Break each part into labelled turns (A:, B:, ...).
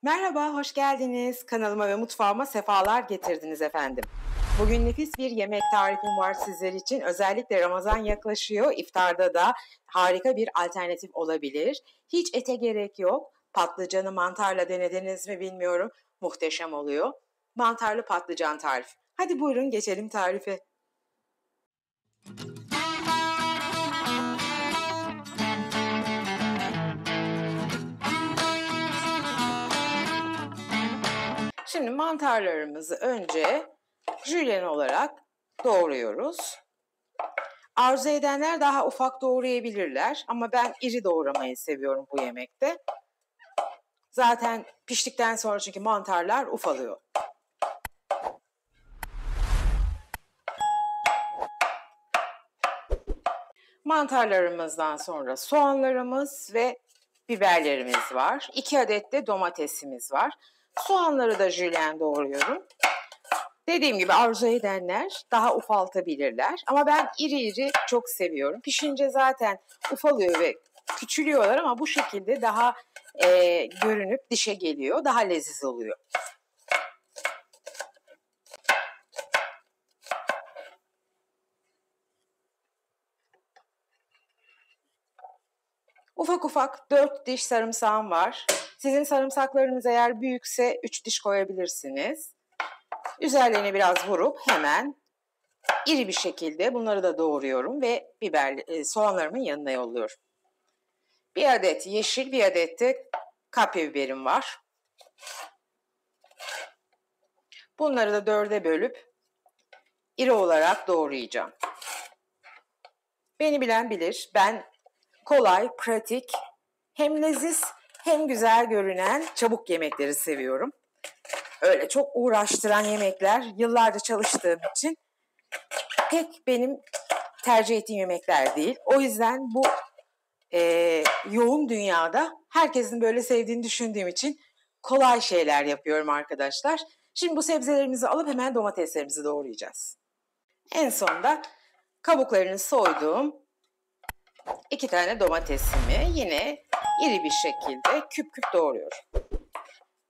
A: Merhaba, hoş geldiniz. Kanalıma ve mutfağıma sefalar getirdiniz efendim. Bugün nefis bir yemek tarifim var sizler için. Özellikle Ramazan yaklaşıyor. İftarda da harika bir alternatif olabilir. Hiç ete gerek yok. Patlıcanı mantarla denediniz mi bilmiyorum. Muhteşem oluyor. Mantarlı patlıcan tarifi. Hadi buyurun geçelim tarife. Şimdi mantarlarımızı önce jülyen olarak doğruyoruz. Arzu edenler daha ufak doğrayabilirler ama ben iri doğramayı seviyorum bu yemekte. Zaten piştikten sonra çünkü mantarlar ufalıyor. Mantarlarımızdan sonra soğanlarımız ve biberlerimiz var. 2 adet de domatesimiz var. Soğanları da jülyen doğruyorum. Dediğim gibi arzu edenler daha ufaltabilirler. Ama ben iri iri çok seviyorum. Pişince zaten ufalıyor ve küçülüyorlar ama bu şekilde daha görünüp dişe geliyor. Daha leziz oluyor. Ufak ufak 4 diş sarımsağım var. Sizin sarımsaklarınız eğer büyükse 3 diş koyabilirsiniz. Üzerlerine biraz vurup hemen iri bir şekilde bunları da doğruyorum ve soğanlarımın yanına yolluyorum. 1 adet yeşil, 1 adet de kapya biberim var. Bunları da 4'e bölüp iri olarak doğrayacağım. Beni bilen bilir. Ben kolay, pratik, hem leziz hem güzel görünen çabuk yemekleri seviyorum. Öyle çok uğraştıran yemekler yıllarca çalıştığım için pek benim tercih ettiğim yemekler değil. O yüzden bu yoğun dünyada herkesin böyle sevdiğini düşündüğüm için kolay şeyler yapıyorum arkadaşlar. Şimdi bu sebzelerimizi alıp hemen domateslerimizi doğrayacağız. En sonda kabuklarını soyduğum 2 tane domatesimi yine iri bir şekilde küp küp doğruyorum.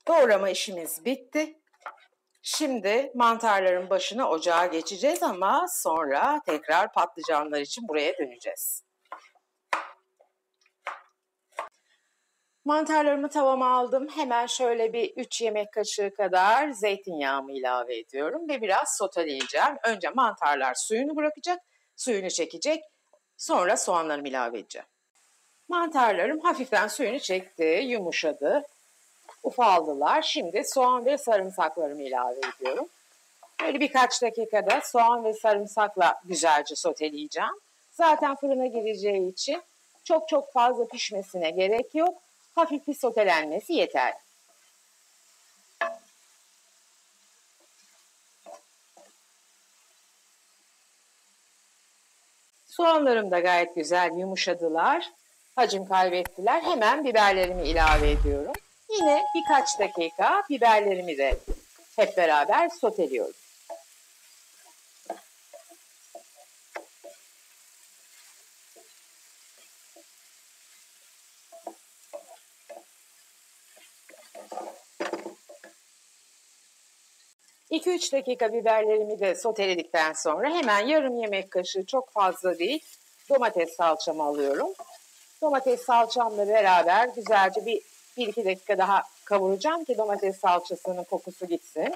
A: Doğrama işimiz bitti. Şimdi mantarların başına ocağa geçeceğiz ama sonra tekrar patlıcanlar için buraya döneceğiz. Mantarlarımı tavama aldım. Hemen şöyle bir 3 yemek kaşığı kadar zeytinyağımı ilave ediyorum ve biraz soteleyeceğim. Önce mantarlar suyunu bırakacak, suyunu çekecek. Sonra soğanlarımı ilave edeceğim. Mantarlarım hafiften suyunu çekti, yumuşadı, ufaldılar. Şimdi soğan ve sarımsaklarımı ilave ediyorum. Böyle birkaç dakikada soğan ve sarımsakla güzelce soteleyeceğim. Zaten fırına gireceği için çok fazla pişmesine gerek yok. Hafif bir sotelenmesi yeter. Soğanlarım da gayet güzel yumuşadılar. Hacim kaybettiler. Hemen biberlerimi ilave ediyorum. Yine birkaç dakika biberlerimi de hep beraber soteliyorum. ...2-3 dakika biberlerimi de soteledikten sonra hemen yarım yemek kaşığı, çok fazla değil, domates salçamı alıyorum. Domates salçamla beraber güzelce bir 1-2 dakika daha kavuracağım ki domates salçasının kokusu gitsin.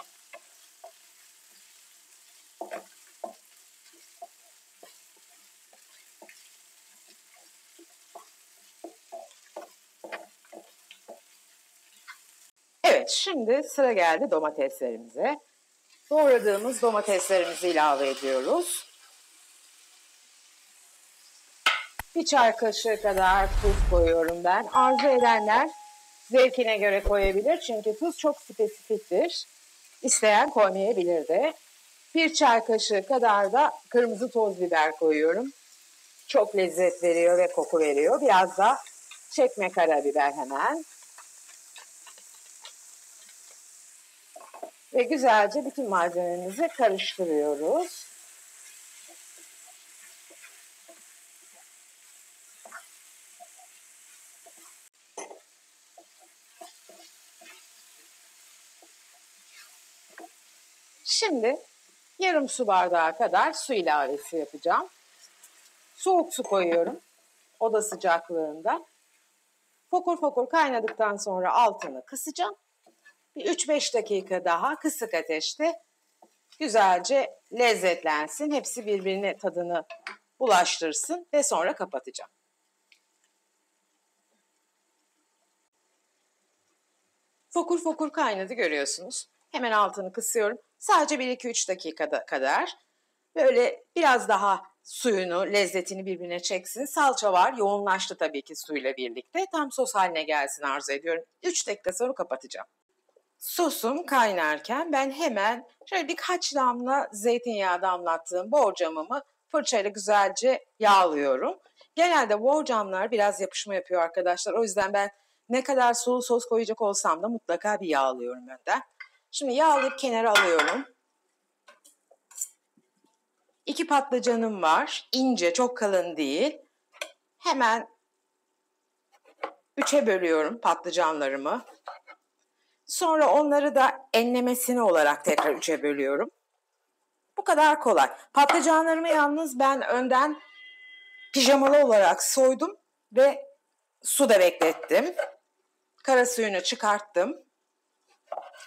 A: Evet, şimdi sıra geldi domateslerimize. Doğradığımız domateslerimizi ilave ediyoruz. 1 çay kaşığı kadar tuz koyuyorum ben. Arzu edenler zevkine göre koyabilir çünkü tuz çok spesifiktir. İsteyen koymayabilir de. 1 çay kaşığı kadar da kırmızı toz biber koyuyorum. Çok lezzet veriyor ve koku veriyor. Biraz da çekme karabiber hemen. Ve güzelce bütün malzememizi karıştırıyoruz. Şimdi yarım su bardağı kadar su ilavesi yapacağım. Soğuk su koyuyorum oda sıcaklığında. Fokur fokur kaynadıktan sonra altını kısacağım. Bir 3-5 dakika daha kısık ateşte güzelce lezzetlensin. Hepsi birbirine tadını bulaştırsın ve sonra kapatacağım. Fokur fokur kaynadı görüyorsunuz. Hemen altını kısıyorum. Sadece 1-2-3 dakikada kadar böyle biraz daha suyunu, lezzetini birbirine çeksin. Salça var, yoğunlaştı tabii ki suyla birlikte. Tam sos haline gelsin arzu ediyorum. 3 dakika sonra kapatacağım. Sosum kaynarken ben hemen şöyle birkaç damla zeytinyağı damlattığım borcamımı fırçayla güzelce yağlıyorum. Genelde borcamlar biraz yapışma yapıyor arkadaşlar. O yüzden ben ne kadar sulu sos koyacak olsam da mutlaka bir yağlıyorum önden. Şimdi yağlayıp kenara alıyorum. 2 patlıcanım var. İnce, çok kalın değil. Hemen 3'e bölüyorum patlıcanlarımı. Sonra onları da enlemesine olarak tekrar 3'e bölüyorum. Bu kadar kolay. Patlıcanlarımı yalnız ben önden pijamalı olarak soydum ve suda beklettim. Kara suyunu çıkarttım.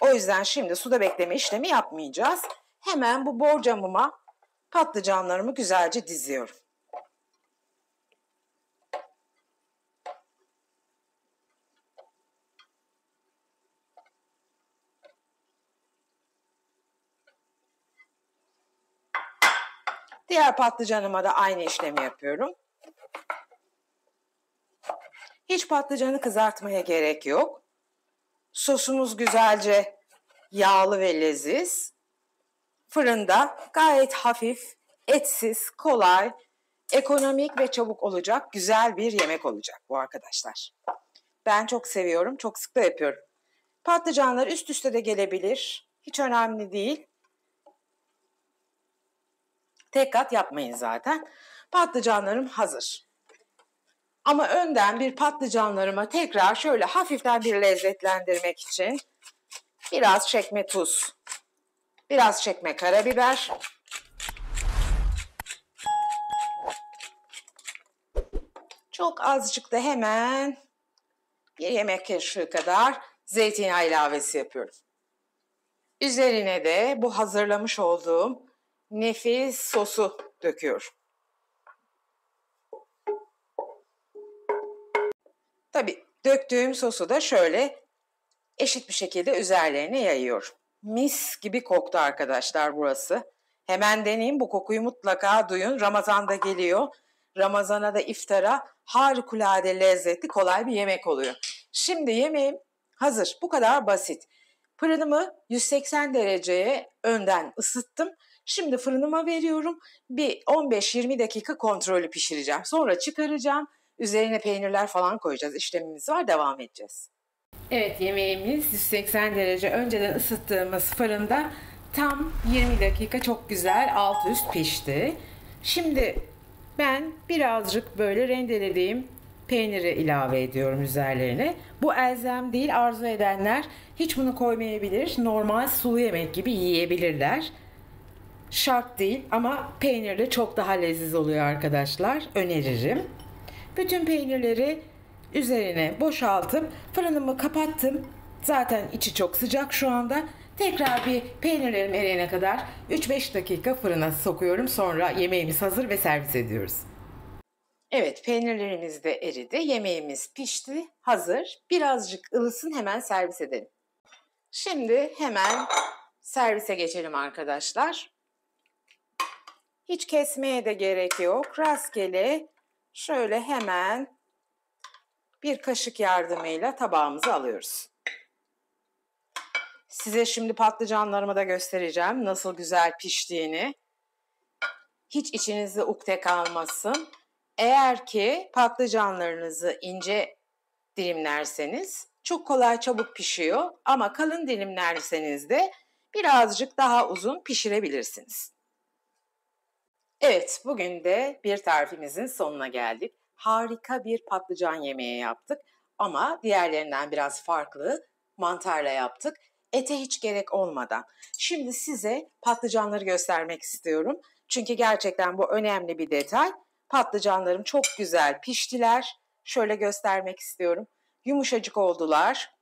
A: O yüzden şimdi suda bekleme işlemi yapmayacağız. Hemen bu borcamıma patlıcanlarımı güzelce diziyorum. Diğer patlıcanıma da aynı işlemi yapıyorum. Hiç patlıcanı kızartmaya gerek yok. Sosumuz güzelce yağlı ve leziz. Fırında gayet hafif, etsiz, kolay, ekonomik ve çabuk olacak güzel bir yemek olacak bu arkadaşlar. Ben çok seviyorum, çok sık da yapıyorum. Patlıcanlar üst üste de gelebilir. Hiç önemli değil. Tek kat yapmayın zaten. Patlıcanlarım hazır. Ama önden bir patlıcanlarıma tekrar şöyle hafiften bir lezzetlendirmek için biraz çekme tuz, biraz çekme karabiber, çok azıcık da hemen bir yemek kaşığı kadar zeytinyağı ilavesi yapıyorum. Üzerine de bu hazırlamış olduğum nefis sosu döküyorum. Tabii döktüğüm sosu da şöyle eşit bir şekilde üzerlerine yayıyorum. Mis gibi koktu arkadaşlar burası. Hemen deneyin, bu kokuyu mutlaka duyun. Ramazan'da geliyor. Ramazana da iftara harikulade lezzetli kolay bir yemek oluyor. Şimdi yemeğim hazır. Bu kadar basit. Fırınımı 180 dereceye önden ısıttım. Şimdi fırınıma veriyorum. Bir 15-20 dakika kontrollü pişireceğim. Sonra çıkaracağım. Üzerine peynirler falan koyacağız. İşlemimiz var. Devam edeceğiz. Evet, yemeğimiz 180 derece önceden ısıttığımız fırında tam 20 dakika çok güzel alt üst pişti. Şimdi ben birazcık böyle rendelediğim peyniri ilave ediyorum üzerlerine. Bu elzem değil, arzu edenler hiç bunu koymayabilir. Normal sulu yemek gibi yiyebilirler. Şart değil ama peynirli çok daha leziz oluyor arkadaşlar. Öneririm. Bütün peynirleri üzerine boşaltıp fırınımı kapattım. Zaten içi çok sıcak şu anda. Tekrar bir peynirlerim eriyene kadar 3-5 dakika fırına sokuyorum. Sonra yemeğimiz hazır ve servis ediyoruz. Evet, peynirlerimiz de eridi. Yemeğimiz pişti, hazır. Birazcık ılısın, hemen servis edelim. Şimdi hemen servise geçelim arkadaşlar. Hiç kesmeye de gerek yok. Rastgele şöyle hemen bir kaşık yardımıyla tabağımıza alıyoruz. Size şimdi patlıcanlarımı da göstereceğim. Nasıl güzel piştiğini. Hiç içinizde ukde kalmasın. Eğer ki patlıcanlarınızı ince dilimlerseniz çok kolay çabuk pişiyor. Ama kalın dilimlerseniz de birazcık daha uzun pişirebilirsiniz. Evet, bugün de bir tarifimizin sonuna geldik. Harika bir patlıcan yemeği yaptık ama diğerlerinden biraz farklı mantarla yaptık. ete hiç gerek olmadan. Şimdi size patlıcanları göstermek istiyorum. Çünkü gerçekten bu önemli bir detay. Patlıcanlarım çok güzel piştiler. Şöyle göstermek istiyorum. Yumuşacık oldular.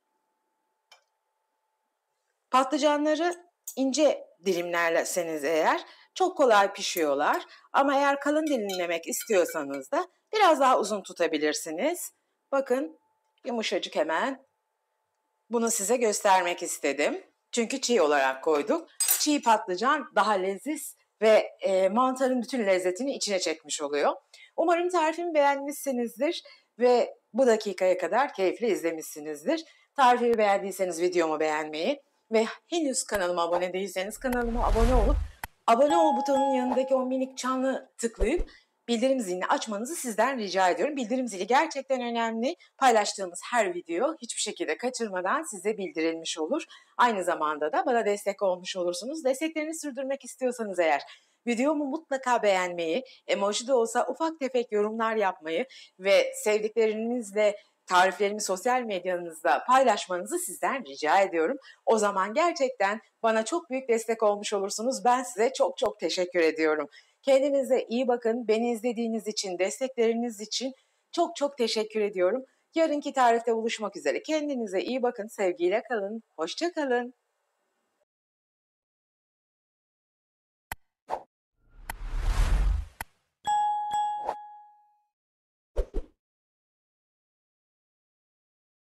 A: Patlıcanları ince dilimlerseniz eğer çok kolay pişiyorlar. Ama eğer kalın dilimlemek istiyorsanız da biraz daha uzun tutabilirsiniz. Bakın yumuşacık hemen. Bunu size göstermek istedim. Çünkü çiğ olarak koyduk. Çiğ patlıcan daha leziz ve mantarın bütün lezzetini içine çekmiş oluyor. Umarım tarifimi beğenmişsinizdir ve bu dakikaya kadar keyifli izlemişsinizdir. Tarifimi beğendiyseniz videomu beğenmeyi ve henüz kanalıma abone değilseniz kanalıma abone olup abone ol butonunun yanındaki o minik çanı tıklayıp bildirim zilini açmanızı sizden rica ediyorum. Bildirim zili gerçekten önemli. Paylaştığımız her video hiçbir şekilde kaçırmadan size bildirilmiş olur. Aynı zamanda da bana destek olmuş olursunuz. Desteklerini sürdürmek istiyorsanız eğer videomu mutlaka beğenmeyi, emoji de olsa ufak tefek yorumlar yapmayı ve sevdiklerinizle tariflerimi sosyal medyanızda paylaşmanızı sizden rica ediyorum. O zaman gerçekten bana çok büyük destek olmuş olursunuz. Ben size çok çok teşekkür ediyorum. Kendinize iyi bakın. Beni izlediğiniz için, destekleriniz için çok çok teşekkür ediyorum. Yarınki tarifte buluşmak üzere. Kendinize iyi bakın. Sevgiyle kalın. Hoşça kalın.